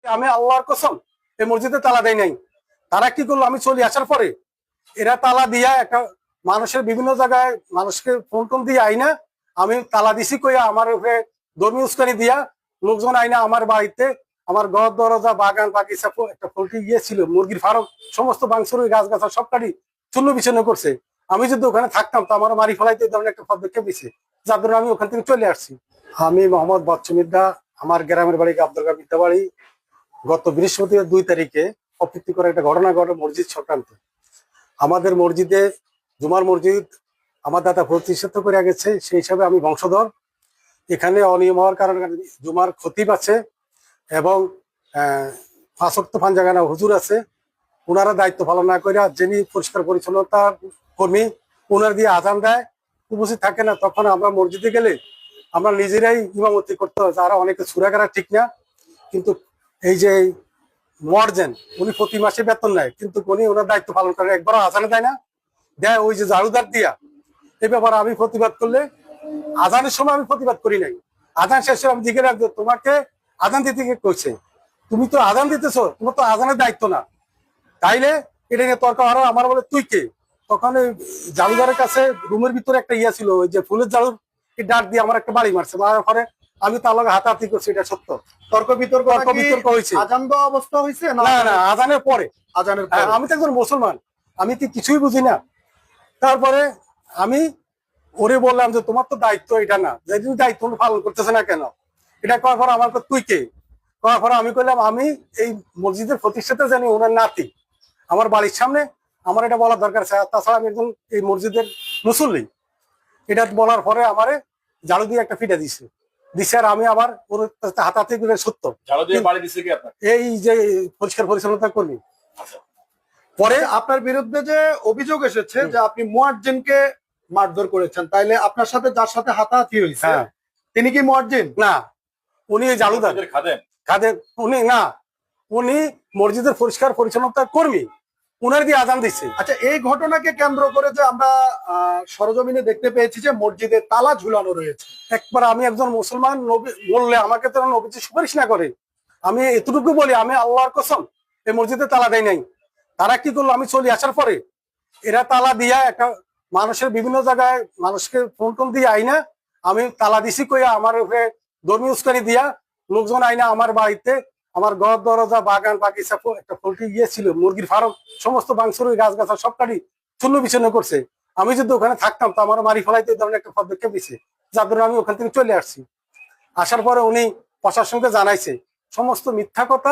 আমি আল্লাহর কসম এই মসজিদে তালা দেয় নাই। তারা কি করলো, আমি চলে আসার পরে এরা তালা দিয়া একটা মানুষের বিভিন্ন জায়গায় মানুষকে ফোন টোন দিয়ে আইনা আমি তালা দিছি কইয়া আমার উপরে ধর্মীয় উস্কানি দিয়া লোকজন আইনা আমার বাড়িতে আমার ঘর দরজা বাগান বাগিচা একটা পোল্ট্রি ছিল মুরগির ফার্ম সমস্ত বাংসুর গাছ গাছা সব কাটি চূর্ণ বিচ্ছিন্ন করছে। আমি যদি ওখানে থাকতাম তো আমার মারি ফেলাইতে এই ধরনের একটা পদক্ষেপ দিছে, যার জন্য আমি ওখান থেকে চলে আসছি। আমি মোহাম্মদ বাচ্চু মিদ্দা, আমার গ্রামের বাড়ি গাবদরগা বিদ্যাবাড়ি। গত বৃহস্পতিবার 2 তারিখে অপ্রীতিকর একটা ঘটনা ঘটে মসজিদ সংক্রান্ত। আমাদের মসজিদে জুমার মসজিদ আমার দাদা প্রতিষ্ঠিত করে গেছে, সেই হিসাবে আমি বংশধর। এখানে অনিয়ম হওয়ার কারণে জুমার খতিব আছে এবং 5 ওয়াক্ত পাঞ্জাগানা হুজুর আছে। ওনারা দায়িত্ব পালন না করে যিনি পরিষ্কার পরিচ্ছন্নতা কর্মী ওনার দিয়ে আজান দেয়, উপস্থিত থাকে না, তখন আমরা মসজিদে গেলে আমরা নিজেরাই ইমামতি করতে হয়। যারা অনেকে সুরা করা ঠিক না, কিন্তু এই যে মর্জেন উনি প্রতি মাসে বেতন নেয়, কিন্তু উনি ওনার দায়িত্ব পালন করে, একবার আজানে দেয় না, দেয় ওই যে ঝাড়ুদার দিয়া। এই ব্যাপারে আমি প্রতিবাদ করলে আজানের সময় আমি প্রতিবাদ করি নাই, আজান শেষে আমি জিজ্ঞেস রাখবো তোমাকে আজান দিতে কে কইছে, তুমি তো আজান দিতেছো, তোমার তো আজানের দায়িত্ব না। তাইলে এটা নিয়ে তর্ক আরো আমার বলে তুই কে। তখন ওই জাদুঘরের কাছে রুমের ভিতরে একটা ইয়া ছিল, ওই যে ফুলের জাদুর ডাক দিয়ে আমার একটা বাড়ি মারছে, মারার পরে আমি তার লগে হাতাহাতি করছি, এটা সত্য। তর্ক বিতর্ক হয়েছে, আজান দেওয়া অবস্থা হয়েছে না না আজানের পরে। আজানের আমি তো একজন মুসলমান, আমি কি কিছুই বুঝি না। তারপরে আমি ওরে বললাম যে তোমার তো দায়িত্ব এটা না, যেদিন দায়িত্ব পালন করতেছে না কেন, এটা করার পর আমার তুই কে করার পর আমি কইলাম আমি এই মসজিদের প্রতিষ্ঠাতা জানি, ওনার নাতি, আমার বাড়ির সামনে, আমার এটা বলার দরকার আছে। তাছাড়া আমি একজন এই মসজিদের মুসল্লি। এটা বলার পরে আমারে ঝাড়ু দিয়ে একটা ফিটা দিছে আর আমি আবার ওর হাতাহাতি করে সত্য এই যে পরিষ্কার পরিচ্ছন্নতা কর্মী। পরে আপনার বিরুদ্ধে যে অভিযোগ এসেছে যে আপনি মুয়াজ্জিনকে মারধর করেছেন, তাইলে আপনার সাথে যার সাথে হাতাহাতি হয়েছে তিনি কি মুয়াজ্জিন না? উনি জালুদার খাদেম, উনি না, উনি মসজিদের পরিষ্কার পরিচ্ছন্নতা কর্মী, উনার দিয়ে আজান দিচ্ছে। আচ্ছা, এই ঘটনাকে কেন্দ্র করে যে আমরা সরজমিনে দেখতে পেয়েছি যে মসজিদে তালা ঝুলানো রয়েছে, একবার আমি একজন মুসলমান বললে আমাকে তো নবীজি সুপারিশ না করে। আমি এতটুকু বলি আমি আল্লাহর কসম এই মসজিদে তালা দেয় নাই। তারা কি করলো, আমি চলে আসার পরে এরা তালা দিয়া একটা মানুষের বিভিন্ন জায়গায় মানুষকে ফোন টোন দিয়ে আইনা আমি তালা দিছি কইয়া আমার উপরে ধর্মীয় উস্কানি দিয়া লোকজন আইনা আমার বাড়িতে আমার ঘর দরজা বাগান বাগিচা একটা পোল্ট্রি ছিল মুরগির ফার্ম সমস্ত বাংসুর গাছ গাছা সব কাটি চূর্ণ বিচ্ছিন্ন করছে। আমি যদি ওখানে থাকতাম তো আমার মারি ফেলাইতে এই ধরনের একটা পদক্ষেপ দিছে, যার জন্য আমি ওখান থেকে চলে আসছি। আসার পরে উনি প্রশাসনকে জানাইছে সমস্ত মিথ্যা কথা,